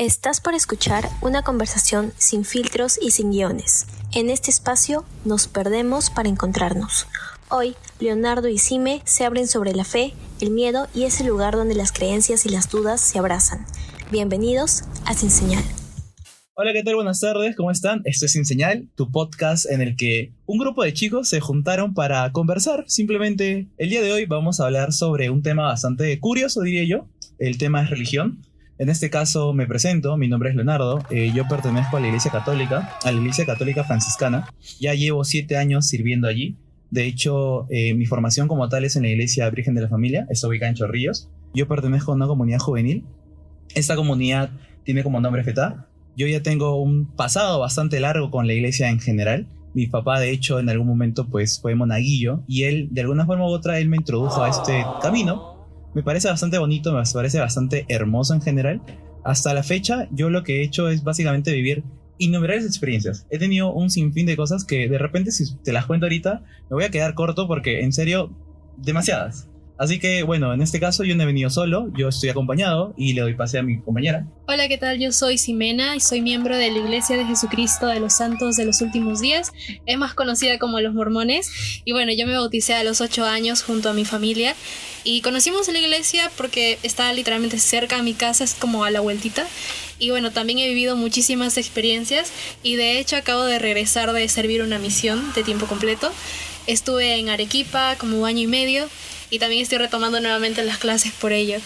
Estás por escuchar una conversación sin filtros y sin guiones. En este espacio nos perdemos para encontrarnos. Hoy, Leonardo y Sime se abren sobre la fe, el miedo y ese lugar donde las creencias y las dudas se abrazan. Bienvenidos a Sin Señal. Hola, ¿qué tal? Buenas tardes, ¿cómo están? Esto es Sin Señal, tu podcast en el que un grupo de chicos se juntaron para conversar. Simplemente, el día de hoy vamos a hablar sobre un tema bastante curioso, diría yo. El tema es religión. En este caso me presento, mi nombre es Leonardo, yo pertenezco a la Iglesia Católica Franciscana. Ya llevo 7 años sirviendo allí. De hecho, mi formación como tal es en la Iglesia Virgen de la Familia, está ubicada en Chorrillos. Yo pertenezco a una comunidad juvenil. Esta comunidad tiene como nombre FETA. Yo ya tengo un pasado bastante largo con la iglesia en general. Mi papá, de hecho, en algún momento pues fue monaguillo y él, de alguna forma u otra, él me introdujo a este camino. Me parece bastante bonito, me parece bastante hermoso en general. Hasta la fecha, yo lo que he hecho es básicamente vivir innumerables experiencias. He tenido un sinfín de cosas que de repente, si te las cuento ahorita, me voy a quedar corto porque, en serio, demasiadas. Así que, bueno, en este caso yo no he venido solo, yo estoy acompañado y le doy pase a mi compañera. Hola, ¿qué tal? Yo soy Ximena y soy miembro de la Iglesia de Jesucristo de los Santos de los Últimos Días. Es más conocida como los Mormones. Y bueno, yo me bauticé a los 8 años junto a mi familia. Y conocimos la iglesia porque está literalmente cerca de mi casa, es como a la vueltita. Y bueno, también he vivido muchísimas experiencias y de hecho acabo de regresar de servir una misión de tiempo completo. Estuve en Arequipa como 1 año y medio. Y también estoy retomando nuevamente las clases por ello.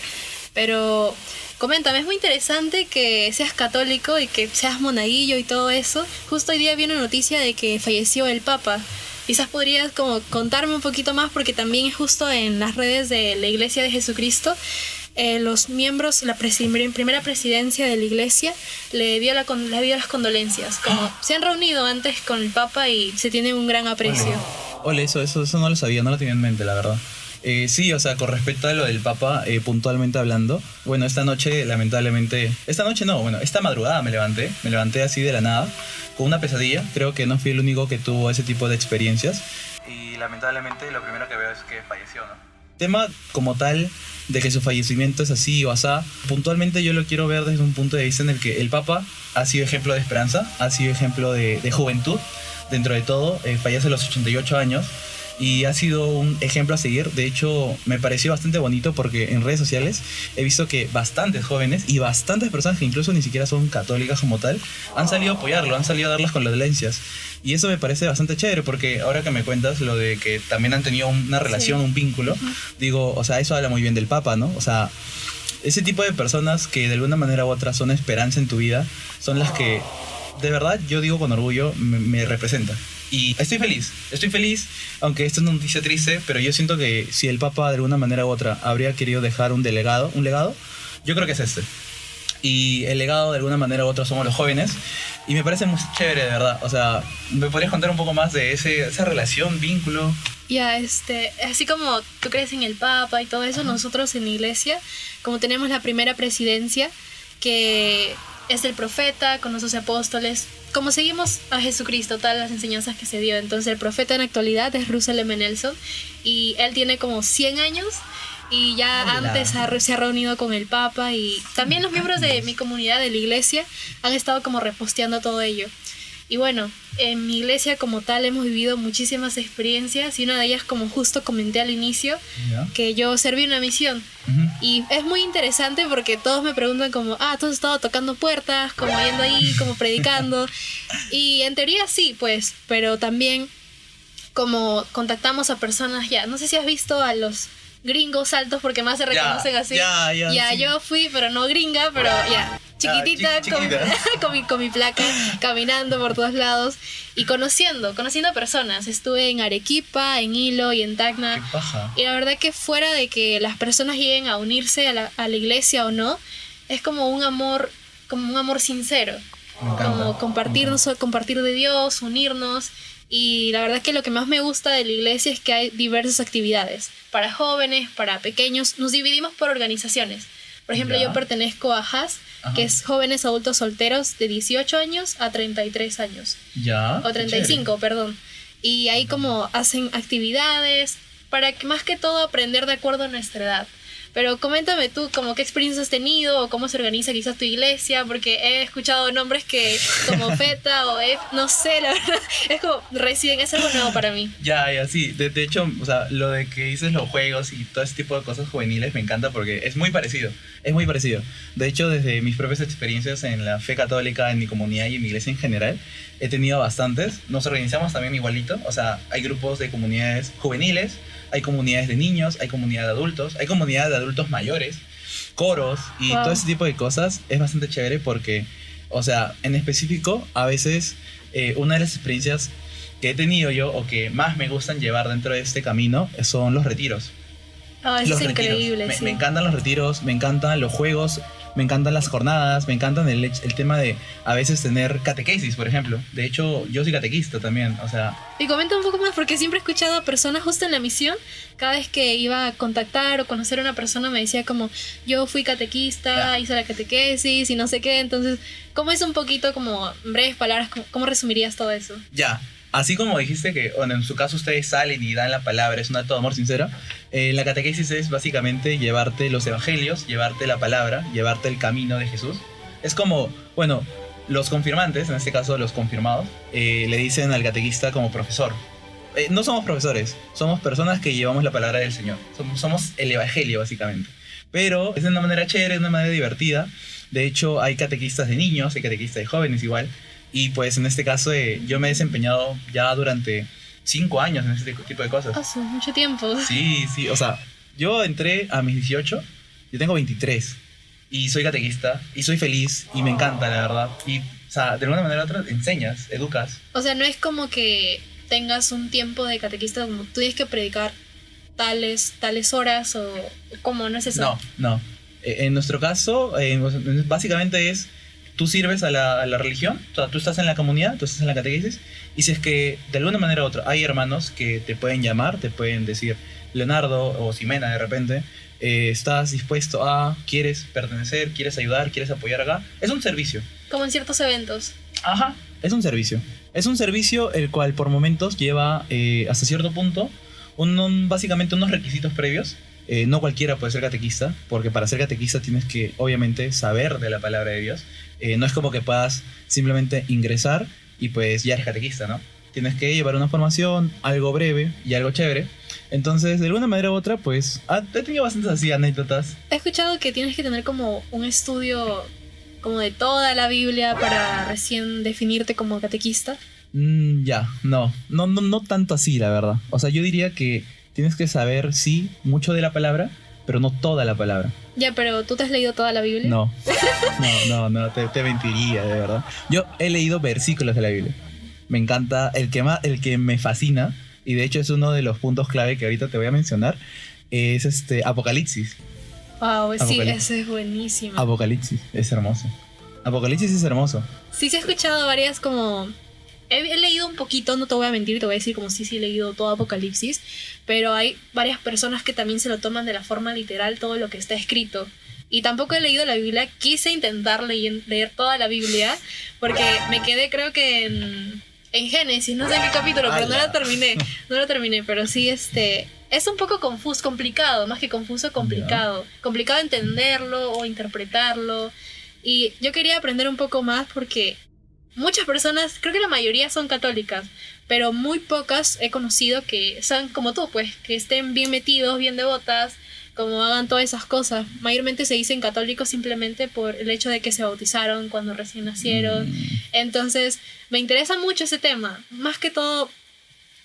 Pero coméntame, es muy interesante que seas católico y que seas monaguillo y todo eso. Justo hoy día vi una noticia de que falleció el Papa. Quizás podrías como contarme un poquito más porque también justo en las redes de la Iglesia de Jesucristo, los miembros, la primera presidencia de la Iglesia le dio las condolencias. Como se han reunido antes con el Papa y se tiene un gran aprecio. Hola, eso no lo sabía, no lo tenía en mente, la verdad. Sí, o sea, con respecto a lo del Papa, puntualmente hablando, bueno, esta madrugada me levanté así de la nada, con una pesadilla. Creo que no fui el único que tuvo ese tipo de experiencias y lamentablemente lo primero que veo es que falleció, ¿no? Tema como tal de que su fallecimiento es así o asá, puntualmente yo lo quiero ver desde un punto de vista en el que el Papa ha sido ejemplo de esperanza, ha sido ejemplo de juventud, dentro de todo, fallece a los 88 años. Y ha sido un ejemplo a seguir. De hecho, me pareció bastante bonito porque en redes sociales he visto que bastantes jóvenes y bastantes personas que incluso ni siquiera son católicas como tal han salido a apoyarlo, han salido a dar las condolencias. Y eso me parece bastante chévere porque ahora que me cuentas lo de que también han tenido una relación, un vínculo, digo, o sea, eso habla muy bien del Papa, ¿no? O sea, ese tipo de personas que de alguna manera u otra son esperanza en tu vida son las que, de verdad, yo digo con orgullo, me representan. Y estoy feliz, aunque esto es una noticia triste, pero yo siento que si el Papa de alguna manera u otra habría querido dejar un legado, yo creo que es este. Y el legado de alguna manera u otra somos los jóvenes. Y me parece muy chévere, de verdad. O sea, ¿me podrías contar un poco más de esa relación, vínculo? Ya, así como tú crees en el Papa y todo eso, nosotros en la iglesia, como tenemos la primera presidencia, que es el profeta con los 12 apóstoles, como seguimos a Jesucristo, todas las enseñanzas que se dio. Entonces el profeta en la actualidad es Russell M. Nelson y él tiene como 100 años y ya antes se ha reunido con el Papa y también los miembros de mi comunidad de la iglesia han estado como reposteando todo ello. Y bueno, en mi iglesia como tal hemos vivido muchísimas experiencias y una de ellas, como justo comenté al inicio, que yo serví una misión. Y es muy interesante porque todos me preguntan como, tú has estado tocando puertas, como yendo ahí, como predicando. Y en teoría sí, pues, pero también como contactamos a personas ya. No sé si has visto a los gringos altos porque más se reconocen así. Sí. Yo fui, pero no gringa, pero chiquitita. Con mi placa, caminando por todos lados y conociendo personas. Estuve en Arequipa, en Hilo y en Tacna. ¡Qué paja! Y la verdad que fuera de que las personas lleguen a unirse a la iglesia o no, es como un amor sincero. Como compartir de Dios, unirnos. Y la verdad que lo que más me gusta de la iglesia es que hay diversas actividades para jóvenes, para pequeños. Nos dividimos por organizaciones. Por ejemplo, yo pertenezco a JAS, que es Jóvenes Adultos Solteros de 18 años a 33 años. O 35, perdón. Y ahí como hacen actividades para que más que todo aprender de acuerdo a nuestra edad. Pero coméntame tú, como qué experiencias has tenido, o cómo se organiza quizás tu iglesia, porque he escuchado nombres que como Feta o no sé, la verdad, es como recién, es algo nuevo para mí. Ya, sí. De hecho, o sea, lo de que dices los juegos y todo ese tipo de cosas juveniles me encanta porque es muy parecido. Es muy parecido. De hecho, desde mis propias experiencias en la fe católica, en mi comunidad y en mi iglesia en general, he tenido bastantes. Nos organizamos también igualito. O sea, hay grupos de comunidades juveniles, hay comunidades de niños, hay comunidad de adultos, hay comunidad de adultos mayores, coros y todo ese tipo de cosas. Es bastante chévere porque, o sea, en específico, a veces una de las experiencias que he tenido yo o que más me gustan llevar dentro de este camino son los retiros. Oh, eso Los es retiros. increíble, sí. Me encantan los retiros, me encantan los juegos, me encantan las jornadas, me encantan el tema de a veces tener catequesis, por ejemplo. De hecho, yo soy catequista también, o sea... Y comenta un poco más, porque siempre he escuchado a personas justo en la misión, cada vez que iba a contactar o conocer a una persona me decía como, yo fui catequista, hice la catequesis y no sé qué. Entonces, ¿cómo es un poquito como, en breves palabras, cómo resumirías todo eso? Ya. Así como dijiste que, bueno, en su caso ustedes salen y dan la palabra, es un acto de amor sincero, la catequesis es básicamente llevarte los evangelios, llevarte la palabra, llevarte el camino de Jesús. Es como, bueno, los confirmantes, en este caso los confirmados, le dicen al catequista como profesor. No somos profesores, somos personas que llevamos la palabra del Señor. Somos el evangelio, básicamente. Pero es de una manera chévere, de una manera divertida. De hecho, hay catequistas de niños, hay catequistas de jóvenes igual. Y pues en este caso yo me he desempeñado ya durante 5 años en este tipo de cosas. Hace mucho tiempo. Sí, o sea, yo entré a mis 18, yo tengo 23 y soy catequista y soy feliz y me encanta, la verdad. Y, o sea, de alguna manera u otra enseñas, educas. O sea, no es como que tengas un tiempo de catequista como tú tienes que predicar tales horas o ¿cómo? ¿No es eso? No. En nuestro caso, básicamente es... Tú sirves a la religión, o sea, tú estás en la comunidad, tú estás en la catequesis, y si es que de alguna manera u otra hay hermanos que te pueden llamar, te pueden decir, Leonardo o Ximena de repente, estás dispuesto a, quieres pertenecer, quieres ayudar, quieres apoyar acá, es un servicio. Como en ciertos eventos. Ajá, es un servicio. Es un servicio el cual por momentos lleva hasta cierto punto básicamente unos requisitos previos. No cualquiera puede ser catequista, porque para ser catequista tienes que obviamente saber de la palabra de Dios. No es como que puedas simplemente ingresar y pues ya eres catequista, ¿no? Tienes que llevar una formación, algo breve y algo chévere. Entonces, de alguna manera u otra, pues he tenido bastantes así anécdotas. He escuchado que tienes que tener como un estudio como de toda la Biblia para recién definirte como catequista. No tanto así, la verdad. O sea, yo diría que tienes que saber, sí, mucho de la palabra, pero no toda la palabra. Ya, pero ¿tú te has leído toda la Biblia? No, te mentiría, de verdad. Yo he leído versículos de la Biblia. Me encanta, el que me fascina, y de hecho es uno de los puntos clave que ahorita te voy a mencionar, es Apocalipsis. Wow, sí, ese es buenísimo. Apocalipsis, es hermoso. Apocalipsis es hermoso. Sí, he escuchado varias como... He leído un poquito, no te voy a mentir, te voy a decir como sí he leído todo Apocalipsis, pero hay varias personas que también se lo toman de la forma literal todo lo que está escrito. Y tampoco he leído la Biblia, quise intentar leer toda la Biblia, porque me quedé creo que en Génesis, no sé en qué capítulo, pero no lo terminé, pero sí es un poco confuso, complicado, más que confuso, complicado. Complicado entenderlo o interpretarlo. Y yo quería aprender un poco más porque muchas personas, creo que la mayoría son católicas, pero muy pocas he conocido que sean como tú, pues, que estén bien metidos, bien devotas, como hagan todas esas cosas. Mayormente se dicen católicos simplemente por el hecho de que se bautizaron cuando recién nacieron. Entonces, me interesa mucho ese tema. Más que todo,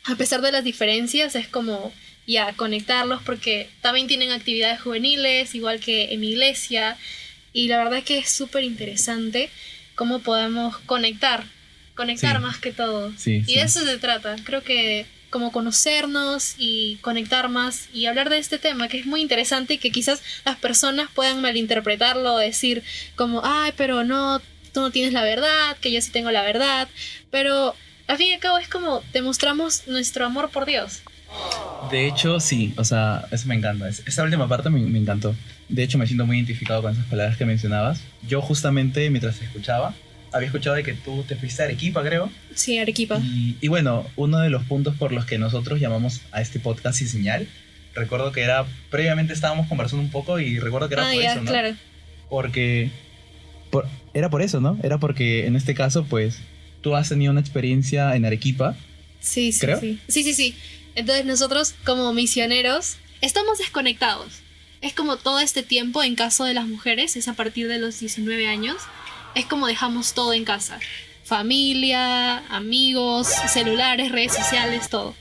a pesar de las diferencias, es como ya conectarlos porque también tienen actividades juveniles, igual que en mi iglesia. Y la verdad es que es súper interesante cómo podemos conectar sí, más que todo. Sí, y de eso se trata. Creo que como conocernos y conectar más y hablar de este tema que es muy interesante y que quizás las personas puedan malinterpretarlo o decir como, ay, pero no, tú no tienes la verdad, que yo sí tengo la verdad. Pero al fin y al cabo es como demostramos nuestro amor por Dios. De hecho, sí, o sea, eso me encanta. Esta última parte me encantó. De hecho, me siento muy identificado con esas palabras que mencionabas. Yo justamente, mientras te escuchaba, había escuchado de que tú te fuiste a Arequipa, creo. Sí, Arequipa. Y bueno, uno de los puntos por los que nosotros llamamos a este podcast Y Señal recuerdo que era, previamente estábamos conversando un poco y recuerdo que era por ya, eso, ¿no? claro. Porque era por eso, ¿no? Era porque en este caso, pues, tú has tenido una experiencia en Arequipa, Sí, sí, creo. sí. Entonces nosotros como misioneros estamos desconectados. Es como todo este tiempo en caso de las mujeres, es a partir de los 19 años, es como dejamos todo en casa. Familia, amigos, celulares, redes sociales, todo.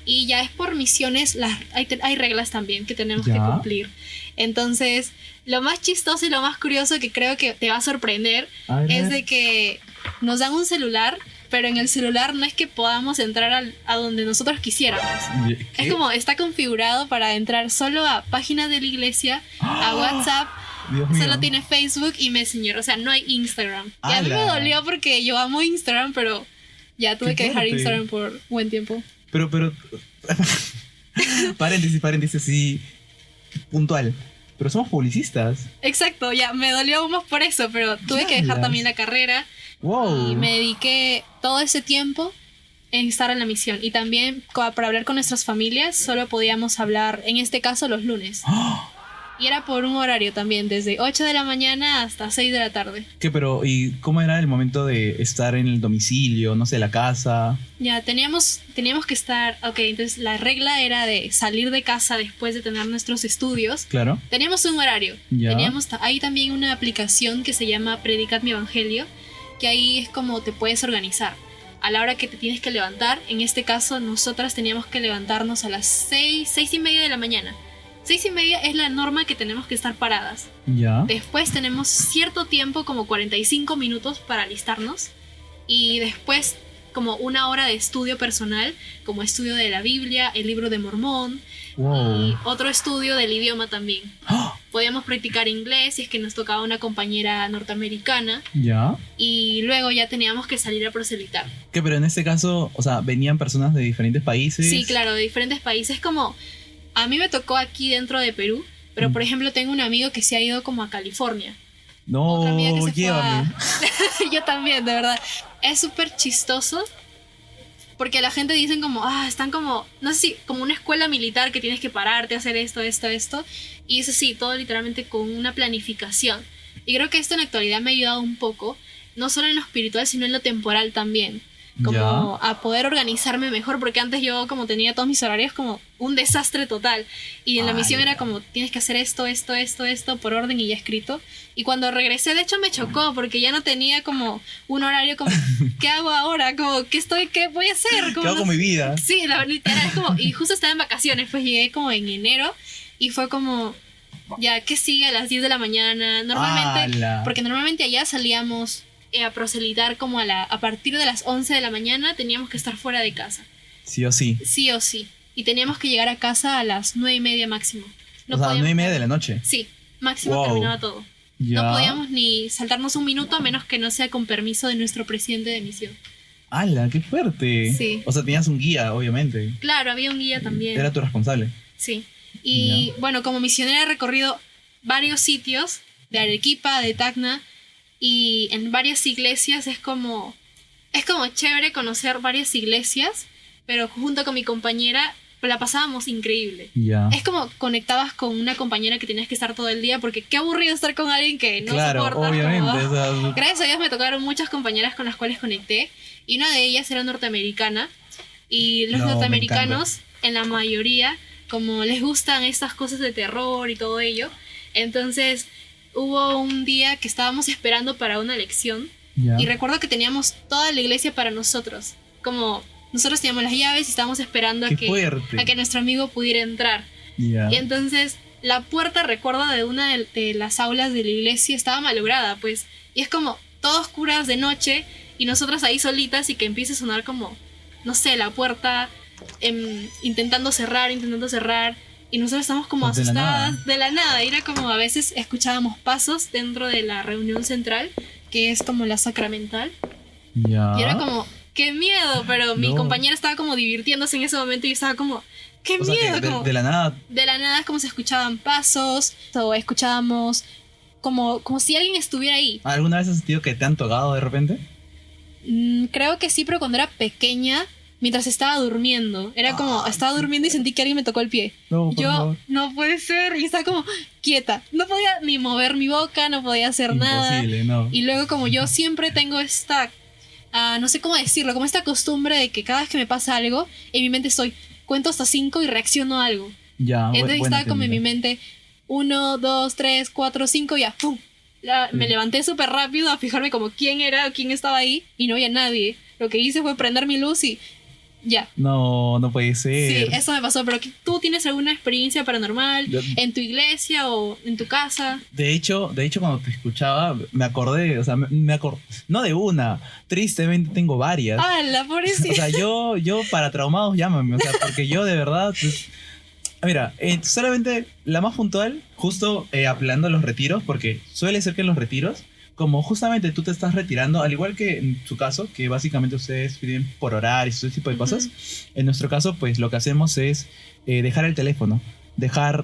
Y ya es por misiones, hay reglas también que tenemos que Ya. cumplir. Entonces, lo más chistoso y lo más curioso que creo que te va a sorprender A ver. es de que nos dan un celular, pero en el celular no es que podamos entrar a donde nosotros quisiéramos. ¿Qué? Es como está configurado para entrar solo a páginas de la iglesia, a WhatsApp, Dios mío. solo tiene Facebook y Messenger, o sea, no hay Instagram. Y a mí me ¡Hala! dolió porque yo amo Instagram, pero ya tuve ¡Qué que dejar fuerte! Instagram por buen tiempo. Pero, paréntesis, sí, puntual. Pero somos publicistas. Exacto, ya me dolió aún más por eso, pero tuve que dejar hablas? también la carrera Wow. y me dediqué todo ese tiempo en estar en la misión. Y también para hablar con nuestras familias, solo podíamos hablar, en este caso, los lunes. ¡Ah! Y era por un horario también, desde 8 de la mañana hasta 6 de la tarde. ¿Qué, pero, y cómo era el momento de estar en el domicilio, no sé, la casa? Ya, teníamos que estar, ok, entonces la regla era de salir de casa después de tener nuestros estudios. Claro. Teníamos un horario. Ya. Teníamos hay también una aplicación que se llama Predicad mi Evangelio, que ahí es como te puedes organizar. A la hora que te tienes que levantar, en este caso nosotras teníamos que levantarnos a las 6:30 de la mañana. 6:30 es la norma que tenemos que estar paradas. Ya. Después tenemos cierto tiempo, como 45 minutos para alistarnos. Y después como una hora de estudio personal, como estudio de la Biblia, el libro de Mormón, y Wow. otro estudio del idioma también. ¡Ah! Podíamos practicar inglés si es que nos tocaba una compañera norteamericana. Ya. Y luego ya teníamos que salir a proselitar. ¿Qué, pero en este caso, o sea, venían personas de diferentes países? Sí, claro, de diferentes países. Como a mí me tocó aquí dentro de Perú, pero por ejemplo tengo un amigo que se ha ido como a California. Otra amiga No, que se fue llévame. Yo también, de verdad. Es súper chistoso porque la gente dicen como, están como, no sé si, como una escuela militar que tienes que pararte, hacer esto. Y eso sí, todo literalmente con una planificación. Y creo que esto en la actualidad me ha ayudado un poco, no solo en lo espiritual, sino en lo temporal también. Como a poder organizarme mejor, porque antes yo como tenía todos mis horarios como un desastre total. Y en la misión era como, tienes que hacer esto, por orden y ya escrito. Y cuando regresé, de hecho me chocó, porque ya no tenía como un horario como, ¿qué hago ahora? Como, ¿qué voy a hacer? Como, ¿Qué hago con mi vida? Sí, literal, es como, y justo estaba en vacaciones, pues llegué como en enero y fue como, ya, ¿qué sigue a las 10 de la mañana? Normalmente, ¡Hala! porque normalmente allá salíamos a proselitar como a partir de las 11 de la mañana teníamos que estar fuera de casa, Sí o sí. sí o sí, y teníamos que llegar a casa a las 9:30 máximo. O sea, podíamos- 9:30 de la noche. Sí, máximo Wow. terminaba todo. Ya. No podíamos ni saltarnos un minuto a menos que no sea con permiso de nuestro presidente de misión. ¡Hala, qué fuerte! Sí. O sea, tenías un guía, obviamente. Claro, había un guía también. Era tu responsable. Sí. Y bueno, como misionera he recorrido varios sitios de Arequipa, de Tacna, y en varias iglesias es como chévere conocer varias iglesias, pero junto con mi compañera la pasábamos increíble. Ya. Es como conectabas con una compañera que tenías que estar todo el día, porque qué aburrido estar con alguien que no Claro, soportas. obviamente. como, o sea, Gracias a Dios me tocaron muchas compañeras con las cuales conecté y una de ellas era norteamericana y los No, me norteamericanos en la mayoría como les gustan estas cosas de terror y todo ello, entonces hubo un día que estábamos esperando para una lección ya. y recuerdo que teníamos toda la iglesia para nosotros, como nosotros teníamos las llaves y estábamos esperando ¡Qué fuerte! a que nuestro amigo pudiera entrar. Ya. Y entonces la puerta, recuerdo, de una de las aulas de la iglesia estaba malograda, pues. Y es como todo oscuras de noche y nosotras ahí solitas y que empiece a sonar como, no sé, la puerta intentando cerrar. Y nosotros estamos como Pues de la asustadas nada. de la nada. Y era como a veces escuchábamos pasos dentro de la reunión central, que es como la sacramental. Ya. Y era como, qué miedo, pero mi No. compañera estaba como divirtiéndose en ese momento y yo estaba como, qué O sea, miedo. que como, de la nada. de la nada es como se escuchaban pasos o escuchábamos como si alguien estuviera ahí. ¿Alguna vez has sentido que te han tocado de repente? Creo que sí, pero cuando era pequeña mientras estaba durmiendo. Era como, estaba durmiendo y sentí que alguien me tocó el pie. No, por Yo, favor. no puede ser. Y estaba como quieta. No podía ni mover mi boca, no podía hacer nada. Imposible, no. Y luego como yo siempre tengo esta, no sé cómo decirlo, como esta costumbre de que cada vez que me pasa algo, en mi mente cuento hasta 5 y reacciono a algo. Ya, Entonces buena estaba como en mi técnica. mente 1, 2, 3, 4, 5, ya, ¡pum! Me levanté súper rápido a fijarme como quién era o quién estaba ahí y no había nadie. Lo que hice fue prender mi luz y ya. No, no puede ser. Sí, eso me pasó. Pero ¿tú tienes alguna experiencia paranormal en tu iglesia o en tu casa? De hecho, cuando te escuchaba, me acordé, o sea, no de una, tristemente tengo varias. ¡Hala, pobrecita! O sea, yo para traumados llámame, o sea, porque yo de verdad, pues, mira, solamente la más puntual, justo hablando de los retiros, porque suele ser que en los retiros, como justamente tú te estás retirando, al igual que en su caso, que básicamente ustedes piden por horarios, ese tipo de cosas, en nuestro caso, pues lo que hacemos es dejar el teléfono,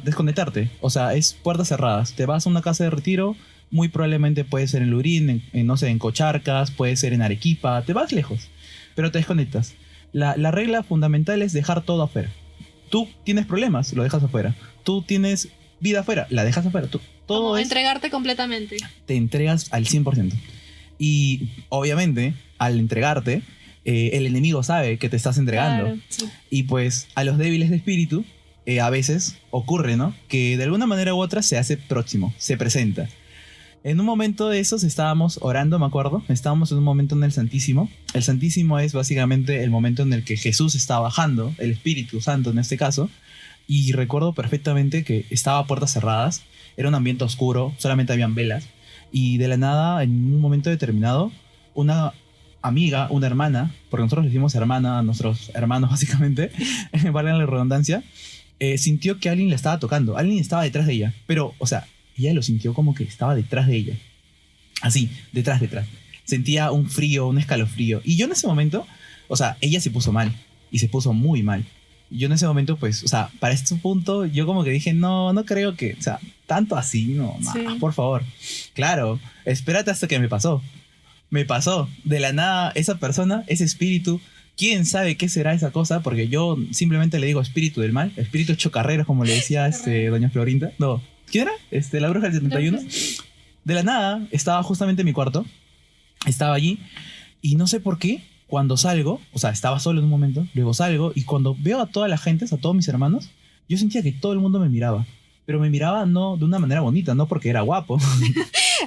desconectarte, o sea, es puertas cerradas, te vas a una casa de retiro, muy probablemente puede ser en Lurín, no sé, en Cocharcas, puede ser en Arequipa, te vas lejos, pero te desconectas. La regla fundamental es dejar todo afuera. Tú tienes problemas, lo dejas afuera. Tú tienes vida afuera, la dejas afuera. Todo Como es... entregarte completamente. Te entregas al 100%. Y obviamente, al entregarte, el enemigo sabe que te estás entregando. Claro, sí. Y pues a los débiles de espíritu, a veces ocurre, ¿no? Que de alguna manera u otra se hace próximo, se presenta. En un momento de esos estábamos orando, me acuerdo. Estábamos en un momento en el Santísimo. El Santísimo es básicamente el momento en el que Jesús está bajando, el Espíritu Santo en este caso. Y recuerdo perfectamente que estaba a puertas cerradas. Era un ambiente oscuro, solamente habían velas. Y de la nada, en un momento determinado, una amiga, una hermana, porque nosotros le decimos hermana a nuestros hermanos básicamente, valga la redundancia, sintió que alguien la estaba tocando. Alguien estaba detrás de ella. Pero, o sea, ella lo sintió como que estaba detrás de ella. Así, detrás. Sentía un frío, un escalofrío. Y yo en ese momento, o sea, ella se puso mal. Y se puso muy mal. Yo en ese momento, pues, o sea, para este punto, yo como que dije, no creo que, o sea, tanto así, no, Sí. por favor. Claro, espérate hasta que me pasó. Me pasó. De la nada, esa persona, ese espíritu, quién sabe qué será esa cosa, porque yo simplemente le digo espíritu del mal, espíritu chocarreros, como le decía doña Florinda. No, ¿quién era? La bruja del 71. De la nada, estaba justamente en mi cuarto, estaba allí, y no sé por qué, cuando salgo, o sea, estaba solo en un momento, luego salgo, y cuando veo a toda la gente, a todos mis hermanos, yo sentía que todo el mundo me miraba. Pero me miraba no de una manera bonita, no porque era guapo.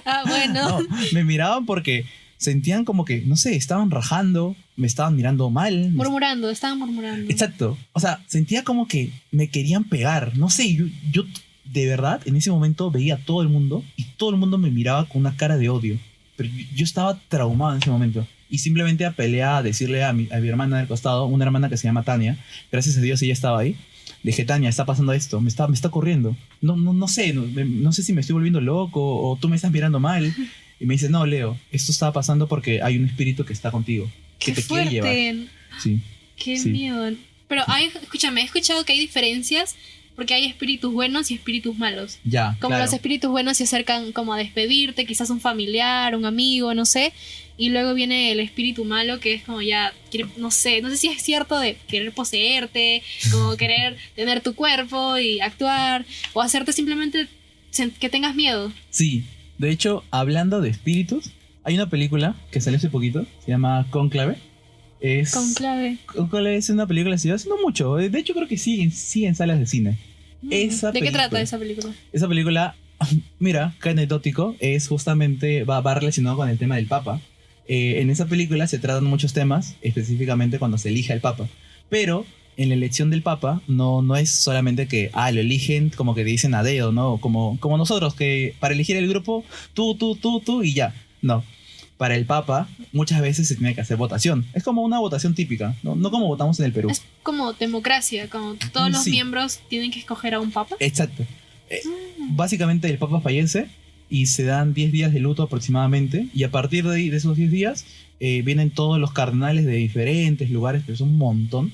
Ah, bueno. No, me miraban porque sentían como que, no sé, estaban rajando, me estaban mirando mal. Estaban murmurando. Exacto. O sea, sentía como que me querían pegar. No sé, yo de verdad en ese momento veía a todo el mundo y todo el mundo me miraba con una cara de odio. Pero yo estaba traumado en ese momento. Y simplemente apelé a decirle a mi hermana del costado, una hermana que se llama Tania, gracias a Dios ella estaba ahí. Le dije, Tania, está pasando esto, me está ocurriendo. No sé, no sé si me estoy volviendo loco o tú me estás mirando mal. Y me dice, no, Leo, esto está pasando porque hay un espíritu que está contigo, que ¡Qué te quiere llevar. fuerte! Sí. ¡Qué Sí. miedo! Pero escúchame, he escuchado que hay diferencias porque hay espíritus buenos y espíritus malos. Ya, Como claro. los espíritus buenos se acercan como a despedirte, quizás un familiar, un amigo, no sé. Y luego viene el espíritu malo que es como ya, no sé si es cierto de querer poseerte, como querer tener tu cuerpo y actuar, o hacerte simplemente que tengas miedo. Sí, de hecho, hablando de espíritus, hay una película que salió hace poquito, se llama Cónclave. Conclave. Cónclave es una película que se hace no mucho, de hecho creo que sí en salas de cine. Esa ¿De qué película- trata esa película? Esa película, mira, qué anecdótico, es justamente, va relacionado con el tema del Papa. En esa película se tratan muchos temas, específicamente cuando se elige al Papa. Pero en la elección del Papa no es solamente que, lo eligen como que dicen a dedo, ¿no? Como nosotros, que para elegir el grupo, tú y ya. No. Para el Papa, muchas veces se tiene que hacer votación. Es como una votación típica, no como votamos en el Perú. Es como democracia, como todos los Sí. miembros tienen que escoger a un papa. Exacto. Básicamente el Papa fallece y se dan 10 días de luto aproximadamente, y a partir de esos 10 días vienen todos los cardenales de diferentes lugares, pero son un montón,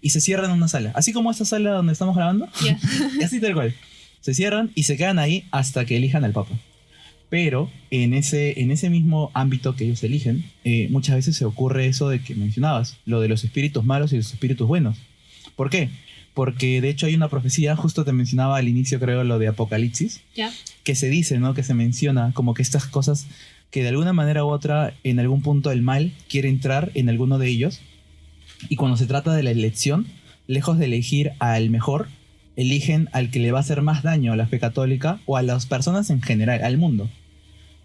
y se cierran en una sala, así como esta sala donde estamos grabando. Ya. Y así tal cual. Se cierran y se quedan ahí hasta que elijan al Papa. Pero en ese mismo ámbito que ellos eligen, muchas veces se ocurre eso de que mencionabas, lo de los espíritus malos y los espíritus buenos. ¿Por qué? Porque de hecho hay una profecía, justo te mencionaba al inicio creo lo de Apocalipsis, ¿Ya? que se dice, ¿no? Que se menciona como que estas cosas que de alguna manera u otra en algún punto el mal quiere entrar en alguno de ellos, y cuando se trata de la elección, lejos de elegir al mejor, eligen al que le va a hacer más daño a la fe católica o a las personas en general, al mundo.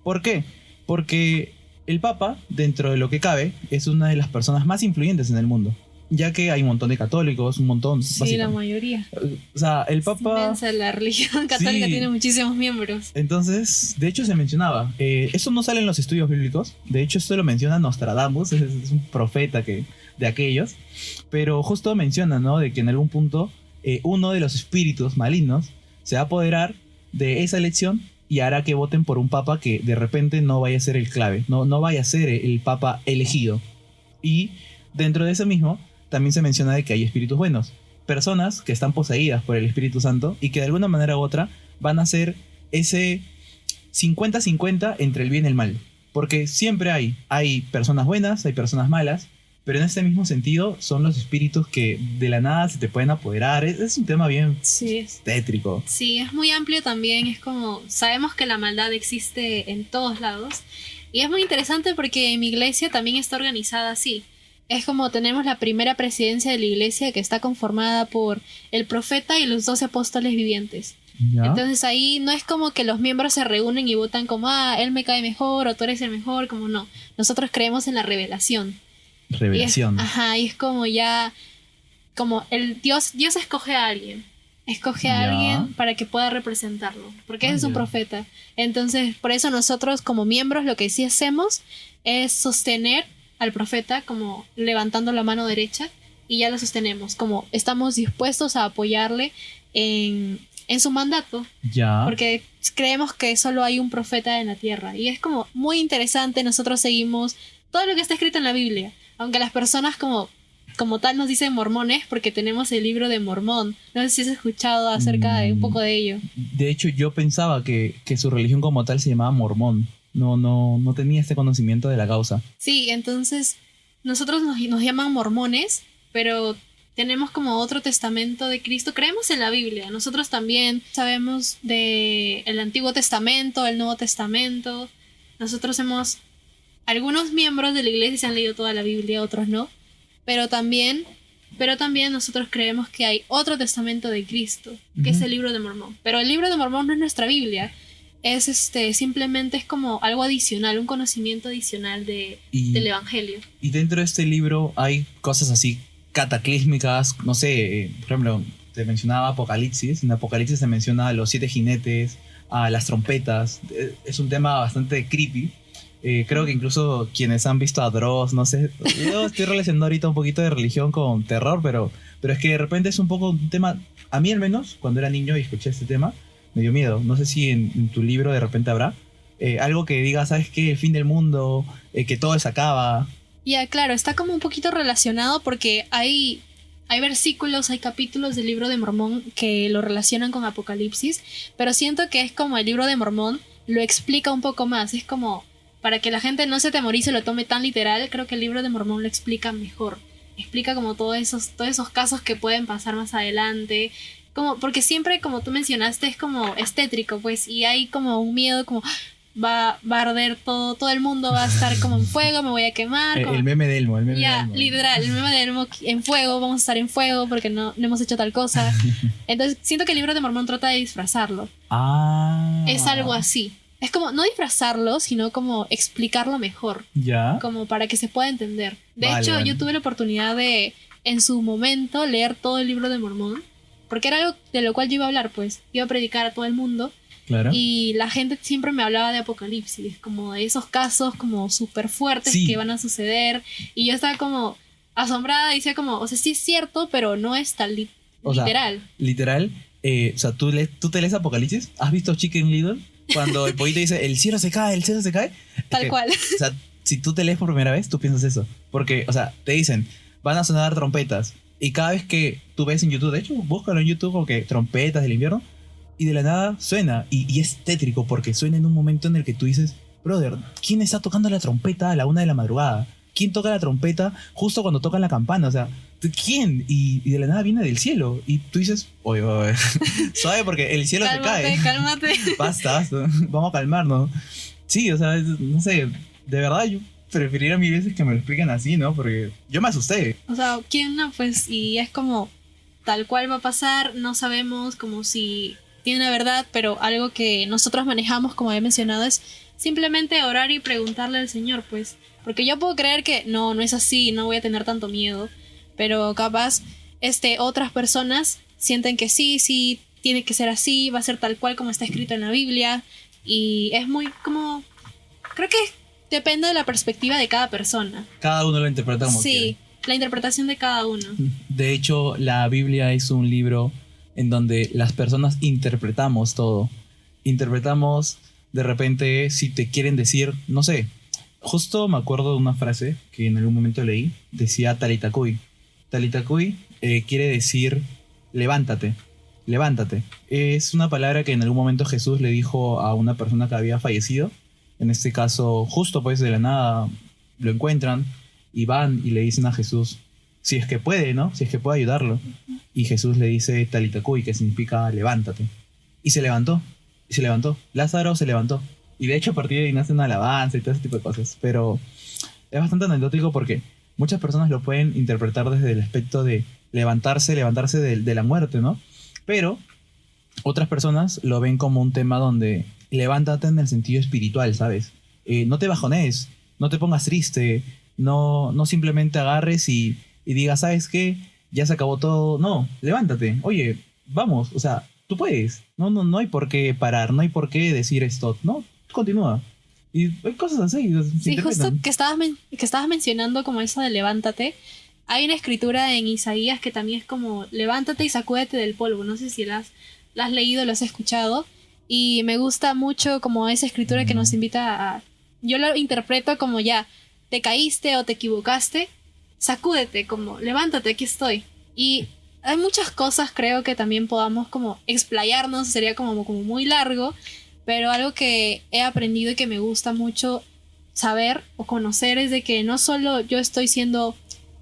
¿Por qué? Porque el Papa, dentro de lo que cabe, es una de las personas más influyentes en el mundo, ya que hay un montón de católicos, un montón. Sí, la mayoría. O sea, el Papa... Es inmensa, la religión católica, sí, tiene muchísimos miembros. Entonces, de hecho se mencionaba, eso no sale en los estudios bíblicos, de hecho esto lo menciona Nostradamus, es un profeta de aquellos, pero justo menciona, ¿no? De que en algún punto uno de los espíritus malignos se va a apoderar de esa elección y hará que voten por un papa que de repente no vaya a ser el clave, no vaya a ser el papa elegido. Y dentro de eso mismo también se menciona de que hay espíritus buenos, personas que están poseídas por el Espíritu Santo y que de alguna manera u otra van a ser ese 50-50 entre el bien y el mal. Porque siempre hay personas buenas, hay personas malas, pero en este mismo sentido son los espíritus que de la nada se te pueden apoderar. Es un tema bien tétrico. Sí, es muy amplio también. Es como, sabemos que la maldad existe en todos lados. Y es muy interesante porque mi iglesia también está organizada así. Es como tenemos la primera presidencia de la iglesia que está conformada por el profeta y los 12 apóstoles vivientes. ¿Ya? Entonces ahí no es como que los miembros se reúnen y votan como, él me cae mejor o tú eres el mejor, como no. Nosotros creemos en la revelación. Revelación. Y es como ya, como el Dios escoge a alguien. Escoge a alguien para que pueda representarlo. Porque ese es un profeta. Entonces, por eso nosotros como miembros lo que sí hacemos es sostener al profeta como levantando la mano derecha y ya lo sostenemos. Como estamos dispuestos a apoyarle en su mandato. Ya. Porque creemos que solo hay un profeta en la tierra. Y es como muy interesante. Nosotros seguimos todo lo que está escrito en la Biblia. Aunque las personas como tal nos dicen mormones porque tenemos el libro de Mormón. No sé si has escuchado acerca de un poco de ello. De hecho, yo pensaba que su religión como tal se llamaba mormón. No tenía este conocimiento de la causa. Sí, entonces nosotros nos llaman mormones, pero tenemos como otro testamento de Cristo. Creemos en la Biblia. Nosotros también sabemos del Antiguo Testamento, el Nuevo Testamento. Algunos miembros de la iglesia se han leído toda la Biblia, otros no. Pero también nosotros creemos que hay otro testamento de Cristo, que es el libro de Mormón. Pero el libro de Mormón no es nuestra Biblia. Es simplemente es como algo adicional, un conocimiento adicional del Evangelio. Y dentro de este libro hay cosas así cataclísmicas, no sé, por ejemplo, te mencionaba Apocalipsis. En Apocalipsis se menciona a los 7 jinetes, a las trompetas. Es un tema bastante creepy. Creo que incluso quienes han visto a Dross, no sé, yo estoy relacionando ahorita un poquito de religión con terror, pero es que de repente es un poco un tema, a mí al menos, cuando era niño y escuché este tema, me dio miedo. No sé si en tu libro de repente habrá algo que diga, ¿sabes qué? El fin del mundo, que todo se acaba. Ya, claro, está como un poquito relacionado porque hay versículos, hay capítulos del libro de Mormón que lo relacionan con Apocalipsis, pero siento que es como el libro de Mormón lo explica un poco más, es como para que la gente no se atemorice y lo tome tan literal. Creo que el libro de Mormón lo explica mejor. Explica como todos esos casos que pueden pasar más adelante. Porque siempre, como tú mencionaste, es como estétrico, pues. Y hay como un miedo, como va a arder todo el mundo va a estar como en fuego, me voy a quemar. El meme de Elmo, literal, el meme de Elmo en fuego, vamos a estar en fuego porque no hemos hecho tal cosa. Entonces, siento que el libro de Mormón trata de disfrazarlo. Es algo así. Es como no disfrazarlo, sino como explicarlo mejor. Ya. Como para que se pueda entender. De hecho, yo tuve la oportunidad de, en su momento, leer todo el libro de Mormón. Porque era algo de lo cual yo iba a hablar, pues. Iba a predicar a todo el mundo. Claro. Y la gente siempre me hablaba de Apocalipsis. Como de esos casos como súper fuertes que van a suceder. Y yo estaba como asombrada y decía como, o sea, sí es cierto, pero no es tan literal. Literal. O sea, ¿tú te lees Apocalipsis? ¿Has visto Chicken Little? Cuando el pollito dice, el cielo se cae. Tal cual. O sea, si tú te lees por primera vez, tú piensas eso. Porque, o sea, te dicen, van a sonar trompetas. Y cada vez que tú ves en YouTube, de hecho, búscalo en YouTube porque trompetas del invierno, Y de la nada suena, y es tétrico porque suena en un momento en el que tú dices, brother, ¿quién está tocando la trompeta a la 1 de la madrugada? ¿Quién toca la trompeta justo cuando tocan la campana? O sea, ¿quién? Y de la nada viene del cielo. Y tú dices, oye, suave porque el cielo se cae. Cálmate. Basta, vamos a calmarnos. Sí, o sea, no sé, de verdad yo preferiría mil veces que me lo expliquen así, ¿no? Porque yo me asusté. O sea, ¿quién no? Pues, y es como, tal cual va a pasar, no sabemos como si tiene una verdad, pero algo que nosotros manejamos, como he mencionado, es simplemente orar y preguntarle al Señor, pues. Porque yo puedo creer que no es así, no voy a tener tanto miedo, pero capaz otras personas sienten que sí, tiene que ser así, va a ser tal cual como está escrito en la Biblia, y es muy como... Creo que depende de la perspectiva de cada persona. Cada uno lo interpreta como quiere. Sí, la interpretación de cada uno. De hecho, la Biblia es un libro en donde las personas interpretamos todo. Interpretamos, de repente, si te quieren decir, no sé, justo me acuerdo de una frase que en algún momento leí, decía Talitha Cumi. Talitha Cumi quiere decir levántate, levántate. Es una palabra que en algún momento Jesús le dijo a una persona que había fallecido. En este caso, justo pues de la nada lo encuentran y van y le dicen a Jesús, si es que puede, ¿no? Si es que puede ayudarlo. Y Jesús le dice Talitha Cumi, que significa levántate. Y se levantó. Lázaro se levantó. Y de hecho a partir de ahí nace una alabanza y todo ese tipo de cosas. Pero es bastante anecdótico porque muchas personas lo pueden interpretar desde el aspecto de levantarse de la muerte, ¿no? Pero otras personas lo ven como un tema donde levántate en el sentido espiritual, ¿sabes? No te bajones, no te pongas triste, no simplemente agarres y digas, ¿sabes qué? Ya se acabó todo. No, levántate. Oye, vamos, o sea, tú puedes. No hay por qué parar, no hay por qué decir stop, ¿no? Continúa. Y hay cosas así. Sí, justo que estabas mencionando como eso de levántate. Hay una escritura en Isaías que también es como levántate y sacúdete del polvo. No sé si la has leído, lo has escuchado. Y me gusta mucho como esa escritura que nos invita a... Yo lo interpreto como ya, te caíste o te equivocaste, sacúdete, como levántate, aquí estoy. Y hay muchas cosas, creo que también podamos como explayarnos, sería como muy largo, pero algo que he aprendido y que me gusta mucho saber o conocer es de que no solo yo estoy siendo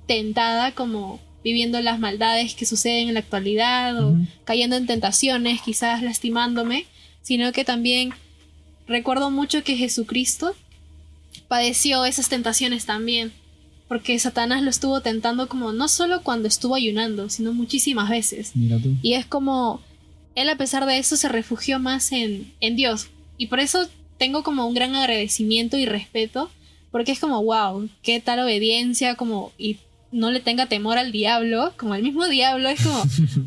tentada como viviendo las maldades que suceden en la actualidad o cayendo en tentaciones, quizás lastimándome, sino que también recuerdo mucho que Jesucristo padeció esas tentaciones también, porque Satanás lo estuvo tentando como no solo cuando estuvo ayunando, sino muchísimas veces. Mira tú. Y es como él, a pesar de eso, se refugió más en Dios, y por eso tengo como un gran agradecimiento y respeto, porque es como wow, qué tal obediencia, como y no le tenga temor al diablo, como el mismo diablo, es como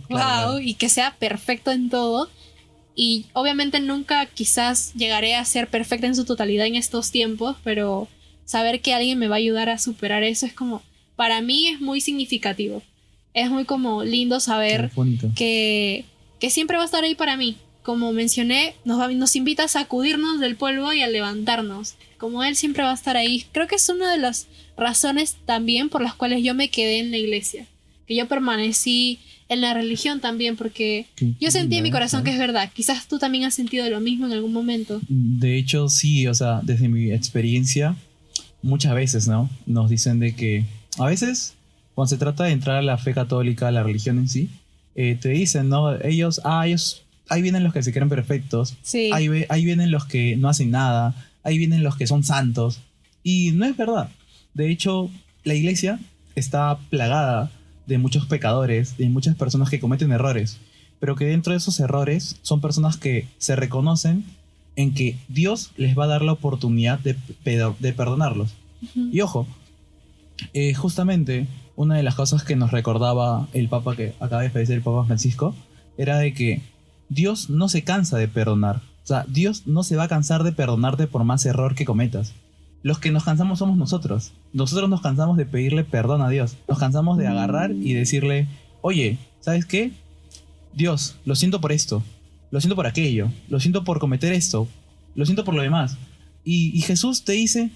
Claro. wow, y que sea perfecto en todo. Y obviamente nunca quizás llegaré a ser perfecta en su totalidad en estos tiempos, pero saber que alguien me va a ayudar a superar eso es como, para mí es muy significativo. Es muy como lindo saber Bonito. que siempre va a estar ahí para mí. Como mencioné, nos invita a sacudirnos del polvo y a levantarnos. Como él siempre va a estar ahí. Creo que es una de las razones también por las cuales yo me quedé en la iglesia. Que yo permanecí en la religión también, porque yo sentí en mi corazón que es verdad. Quizás tú también has sentido lo mismo en algún momento. De hecho, sí, o sea, desde mi experiencia, muchas veces, ¿no? Nos dicen de que a veces, cuando se trata de entrar a la fe católica, a la religión en sí, te dicen, ¿no? Ellos, ahí vienen los que se creen perfectos, Sí. ahí vienen los que no hacen nada, ahí vienen los que son santos. Y no es verdad. De hecho, la iglesia está plagada de muchos pecadores, de muchas personas que cometen errores, pero que dentro de esos errores son personas que se reconocen en que Dios les va a dar la oportunidad de perdonarlos. Ujú. Y ojo, justamente una de las cosas que nos recordaba el Papa que acaba de fallecer, el Papa Francisco, era de que Dios no se cansa de perdonar. O sea, Dios no se va a cansar de perdonarte por más error que cometas. Los que nos cansamos somos nosotros. Nosotros nos cansamos de pedirle perdón a Dios. Nos cansamos de agarrar y decirle, oye, ¿sabes qué? Dios, lo siento por esto. Lo siento por aquello. Lo siento por cometer esto. Lo siento por lo demás. Y Jesús te dice,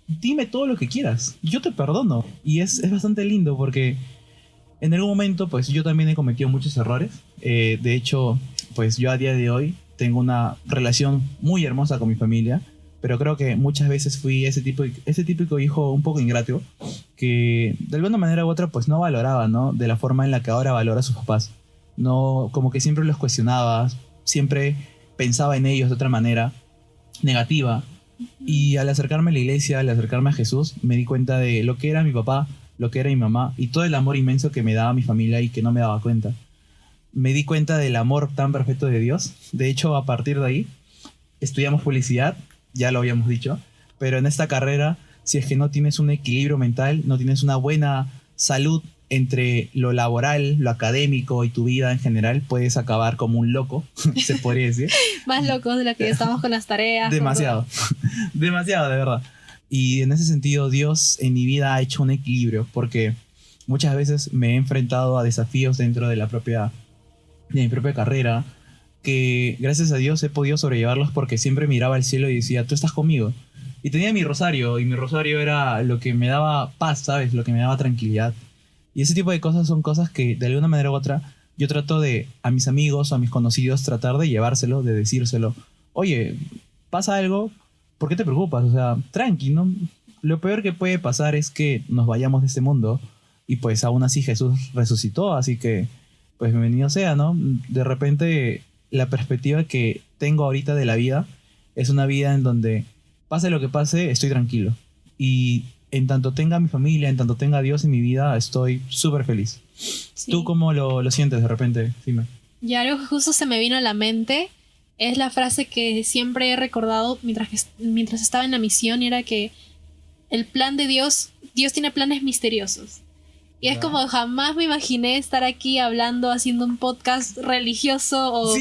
dime todo lo que quieras. Yo te perdono. Y es bastante lindo porque en algún momento, pues yo también he cometido muchos errores. De hecho, pues yo a día de hoy tengo una relación muy hermosa con mi familia, pero creo que muchas veces fui ese típico hijo un poco ingrato que de alguna manera u otra pues no valoraba, ¿no? De la forma en la que ahora valora a sus papás. No, como que siempre los cuestionaba, siempre pensaba en ellos de otra manera negativa. Y al acercarme a la iglesia, al acercarme a Jesús, me di cuenta de lo que era mi papá, lo que era mi mamá y todo el amor inmenso que me daba mi familia y que no me daba cuenta. Me di cuenta del amor tan perfecto de Dios. De hecho, a partir de ahí, estudiamos publicidad, ya lo habíamos dicho, pero en esta carrera, si es que no tienes un equilibrio mental, no tienes una buena salud entre lo laboral, lo académico y tu vida en general, puedes acabar como un loco, se podría decir. Más locos de lo que estamos con las tareas. Demasiado, demasiado, de verdad. Y en ese sentido, Dios en mi vida ha hecho un equilibrio, porque muchas veces me he enfrentado a desafíos dentro de mi propia carrera, que gracias a Dios he podido sobrellevarlos porque siempre miraba al cielo y decía, tú estás conmigo. Y tenía mi rosario, y mi rosario era lo que me daba paz, ¿sabes? Lo que me daba tranquilidad. Y ese tipo de cosas son cosas que, de alguna manera u otra, yo trato de, a mis amigos o a mis conocidos, tratar de llevárselo, de decírselo. Oye, pasa algo, ¿por qué te preocupas? O sea, tranqui, ¿no? Lo peor que puede pasar es que nos vayamos de este mundo y pues aún así Jesús resucitó, así que pues bienvenido sea, ¿no? De repente la perspectiva que tengo ahorita de la vida es una vida en donde pase lo que pase, estoy tranquilo. Y en tanto tenga mi familia, en tanto tenga a Dios en mi vida, estoy súper feliz. Sí. ¿Tú cómo lo sientes de repente, Fime? Y algo que justo se me vino a la mente es la frase que siempre he recordado mientras estaba en la misión, y era que el plan de Dios tiene planes misteriosos. Y es como jamás me imaginé estar aquí hablando, haciendo un podcast religioso o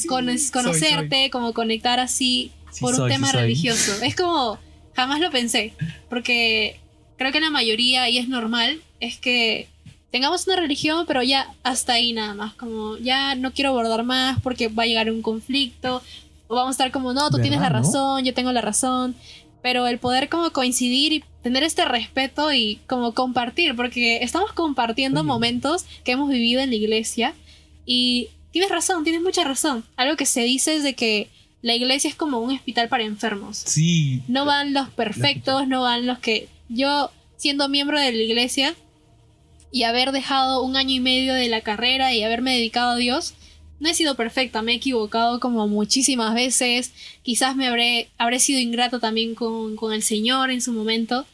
conocerte, como conectar así por un tema religioso. Es como, jamás lo pensé, porque creo que la mayoría, y es normal, es que tengamos una religión, pero ya hasta ahí nada más, como ya no quiero abordar más porque va a llegar un conflicto, o vamos a estar como, no, tú tienes la razón, yo tengo la razón. Pero el poder como coincidir y tener este respeto y como compartir, porque estamos compartiendo momentos que hemos vivido en la iglesia, y tienes razón, tienes mucha razón. Algo que se dice es de que la iglesia es como un hospital para enfermos. Sí. No van los perfectos, no van los que... Yo, siendo miembro de la iglesia y haber dejado 1 año y medio de la carrera y haberme dedicado a Dios, no he sido perfecta, me he equivocado como muchísimas veces, quizás habré sido ingrato también con el Señor en su momento,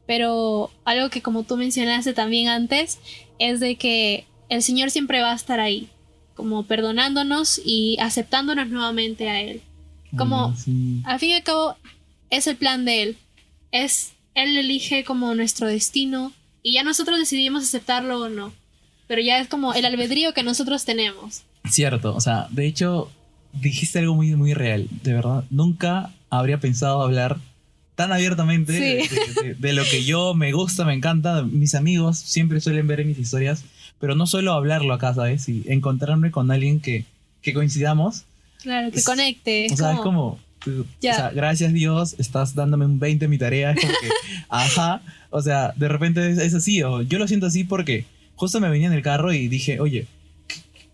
pero algo que como tú mencionaste también antes, es de que el Señor siempre va a estar ahí, como perdonándonos y aceptándonos nuevamente a Él. Como, al fin y al cabo, es el plan de Él, Él elige como nuestro destino, y ya nosotros decidimos aceptarlo o no, pero ya es como el albedrío que nosotros tenemos. Cierto, o sea, de hecho, dijiste algo muy, muy real, de verdad. Nunca habría pensado hablar tan abiertamente de lo que yo me gusta, me encanta. Mis amigos siempre suelen ver en mis historias, pero no suelo hablarlo acá, ¿sabes? Y encontrarme con alguien que coincidamos. Claro, que conecte. O sea, es como... O sea, gracias Dios, estás dándome un 20 en mi tarea. Es como que, ajá. O sea, de repente es así, o yo lo siento así porque justo me venía en el carro y dije, oye,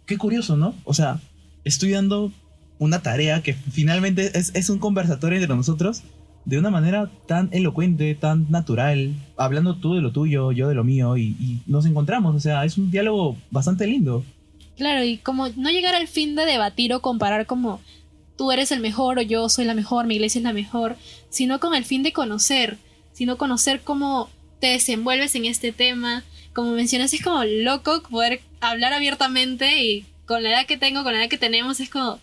qué curioso, ¿no? O sea, estoy dando una tarea que finalmente es un conversatorio entre nosotros de una manera tan elocuente, tan natural, hablando tú de lo tuyo, yo de lo mío, y nos encontramos. O sea, es un diálogo bastante lindo. Claro, y como no llegar al fin de debatir o comparar como tú eres el mejor o yo soy la mejor, mi iglesia es la mejor, sino con el fin de conocer cómo te desenvuelves en este tema. Como mencionas, es como loco poder hablar abiertamente, y con la edad que tengo, con la edad que tenemos, es como,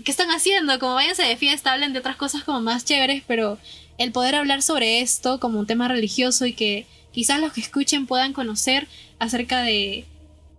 ¿qué están haciendo? Como váyanse de fiesta, hablen de otras cosas como más chéveres, pero el poder hablar sobre esto como un tema religioso y que quizás los que escuchen puedan conocer acerca de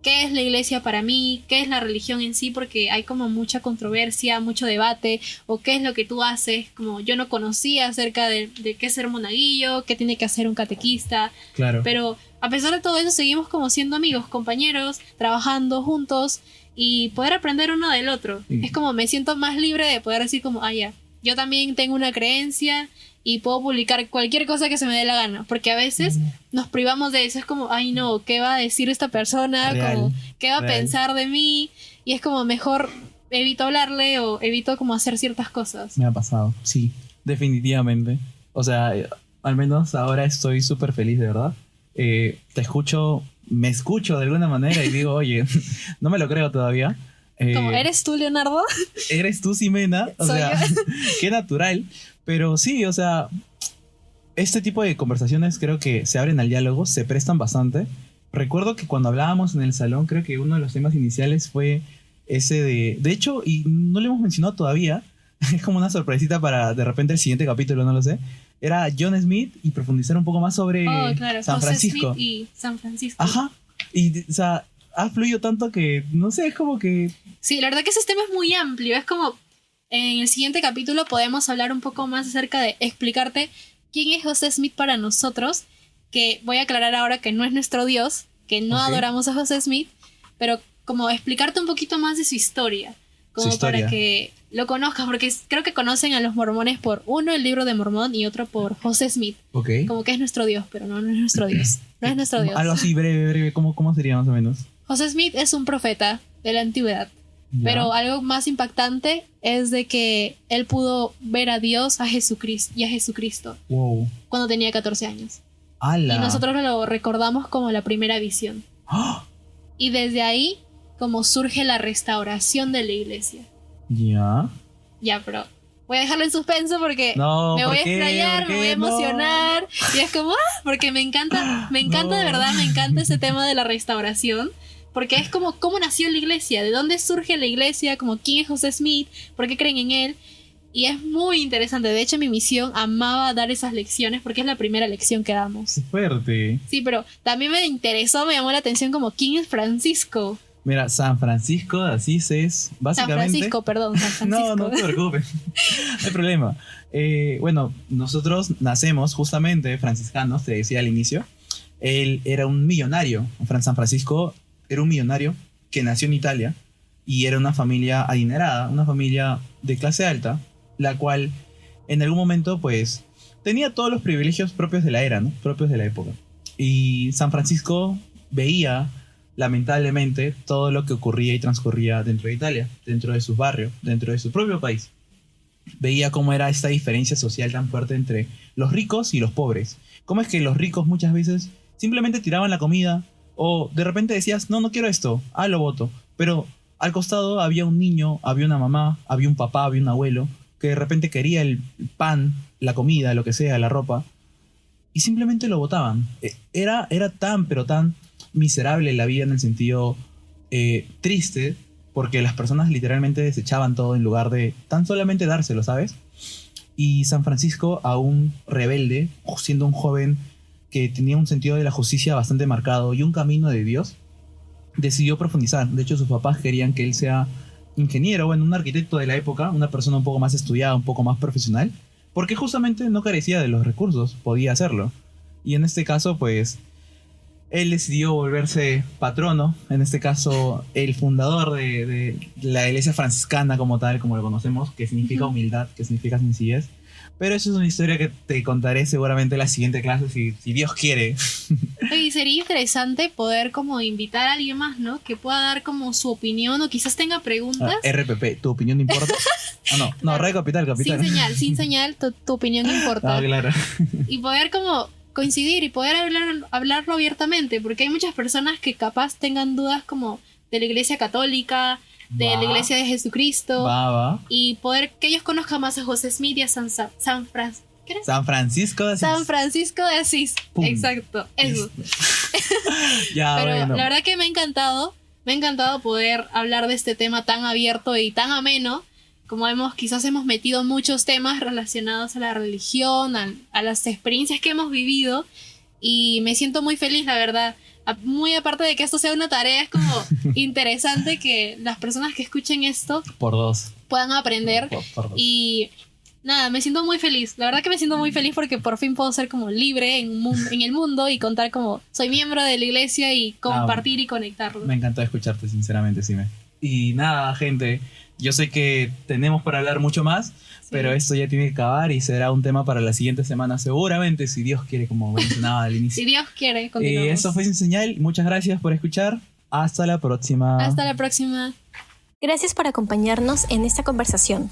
qué es la iglesia para mí, qué es la religión en sí, porque hay como mucha controversia, mucho debate, o qué es lo que tú haces, como yo no conocía acerca de qué es ser monaguillo, qué tiene que hacer un catequista, claro. Pero a pesar de todo eso seguimos como siendo amigos, compañeros, trabajando juntos y poder aprender uno del otro. Sí. Es como me siento más libre de poder decir como, ya, yo también tengo una creencia y puedo publicar cualquier cosa que se me dé la gana, porque a veces nos privamos de eso, es como, ay no, ¿qué va a decir esta persona? Como, ¿qué va a pensar de mí? Y es como mejor evito hablarle o evito como hacer ciertas cosas. Me ha pasado, sí, definitivamente. O sea, al menos ahora estoy súper feliz, de verdad. Te escucho, me escucho de alguna manera y digo, oye, no me lo creo todavía. Como, ¿eres tú, Leonardo? Eres tú, Ximena. O sea, qué natural. Pero sí, o sea, este tipo de conversaciones creo que se abren al diálogo, se prestan bastante. Recuerdo que cuando hablábamos en el salón, creo que uno de los temas iniciales fue ese de hecho, y no lo hemos mencionado todavía, es como una sorpresita para de repente el siguiente capítulo, no lo sé. Era John Smith y profundizar un poco más sobre San José Francisco. Smith y San Francisco. Ajá. Y, o sea, ha fluido tanto que, no sé, es como que... Sí, la verdad que ese tema es muy amplio. Es como, en el siguiente capítulo podemos hablar un poco más acerca de explicarte quién es José Smith para nosotros, que voy a aclarar ahora que no es nuestro Dios, que no adoramos a José Smith, pero como explicarte un poquito más de su historia, como para que lo conozcas, porque creo que conocen a los mormones por uno el libro de Mormón y otro por José Smith. Okay. Como que es nuestro Dios, pero no es nuestro Dios. No es nuestro Dios. Algo así breve, ¿cómo sería más o menos? José Smith es un profeta de la antigüedad, pero algo más impactante es de que él pudo ver a Dios, a Jesucristo, wow, cuando tenía 14 años. ¡Hala! Y nosotros lo recordamos como la primera visión. ¡Oh! Y desde ahí, como surge la restauración de la iglesia. Ya. Ya, pero voy a dejarlo en suspenso porque no, me voy a qué? explayar, me voy a emocionar. Y es como, porque me encanta de verdad, me encanta ese tema de la restauración. Porque es como cómo nació la iglesia, de dónde surge la iglesia, como quién es José Smith, por qué creen en él. Y es muy interesante. De hecho, mi misión amaba dar esas lecciones porque es la primera lección que damos. ¡Qué fuerte! Sí, pero también me interesó, me llamó la atención como quién es Francisco. Mira, San Francisco de Asís es básicamente... San Francisco. No te preocupes, no hay problema. Bueno, nosotros nacemos justamente franciscanos, te decía al inicio. Él era un millonario. San Francisco era un millonario que nació en Italia y era una familia adinerada, una familia de clase alta, la cual en algún momento pues tenía todos los privilegios propios de la era, ¿no? Propios de la época. Y San Francisco veía lamentablemente todo lo que ocurría y transcurría dentro de Italia, dentro de sus barrios, dentro de su propio país. Veía cómo era esta diferencia social tan fuerte entre los ricos y los pobres. Cómo es que los ricos muchas veces simplemente tiraban la comida o de repente decías, no quiero esto, lo voto. Pero al costado había un niño, había una mamá, había un papá, había un abuelo que de repente quería el pan, la comida, lo que sea, la ropa, y simplemente lo votaban. Era tan, pero tan miserable la vida en el sentido triste, porque las personas literalmente desechaban todo en lugar de tan solamente dárselo, ¿sabes? Y San Francisco, aún rebelde, siendo un joven que tenía un sentido de la justicia bastante marcado y un camino de Dios, decidió profundizar. De hecho, sus papás querían que él sea ingeniero, bueno, un arquitecto de la época, una persona un poco más estudiada, un poco más profesional, porque justamente no carecía de los recursos, podía hacerlo. Y en este caso, pues, él decidió volverse patrono, en este caso, el fundador de la iglesia franciscana como tal, como lo conocemos, que significa humildad, que significa sencillez. Pero eso es una historia que te contaré seguramente en la siguiente clase, si Dios quiere. Y sería interesante poder como invitar a alguien más, ¿no? Que pueda dar como su opinión o quizás tenga preguntas. RPP, ¿tu opinión importa? No, claro. Radio Capital. Sin señal, tu opinión importa. Claro. Y poder como coincidir y poder hablarlo abiertamente, porque hay muchas personas que capaz tengan dudas como de la iglesia católica, de la iglesia de Jesucristo, y poder que ellos conozcan más a José Smith y a San Francisco de Asís. San Francisco de Asís. Pum. Exacto, eso. Pero bueno, la verdad que me ha encantado poder hablar de este tema tan abierto y tan ameno. Como quizás hemos metido muchos temas relacionados a la religión, a las experiencias que hemos vivido, y me siento muy feliz, la verdad. Muy aparte de que esto sea una tarea, es como interesante que las personas que escuchen esto por dos puedan aprender. Por dos. Y nada, me siento muy feliz. La verdad que me siento muy feliz porque por fin puedo ser como libre en el mundo y contar como soy miembro de la iglesia y compartir y conectarlo. Me encantó escucharte, sinceramente, Sime. Y nada, gente, yo sé que tenemos para hablar mucho más, pero esto ya tiene que acabar y será un tema para la siguiente semana seguramente, si Dios quiere, como mencionaba al inicio. Si Dios quiere, continuamos. Eso fue Sin Señal. Muchas gracias por escuchar. Hasta la próxima. Hasta la próxima. Gracias por acompañarnos en esta conversación.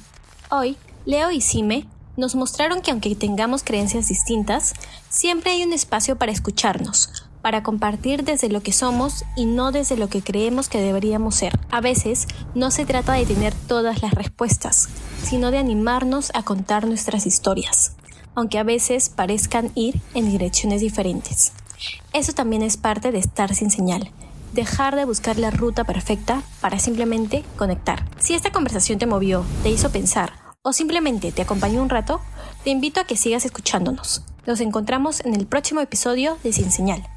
Hoy, Leo y Sime nos mostraron que aunque tengamos creencias distintas, siempre hay un espacio para escucharnos, para compartir desde lo que somos y no desde lo que creemos que deberíamos ser. A veces, no se trata de tener todas las respuestas, sino de animarnos a contar nuestras historias, aunque a veces parezcan ir en direcciones diferentes. Eso también es parte de estar sin señal. Dejar de buscar la ruta perfecta para simplemente conectar. Si esta conversación te movió, te hizo pensar o simplemente te acompañó un rato, te invito a que sigas escuchándonos. Nos encontramos en el próximo episodio de Sin Señal.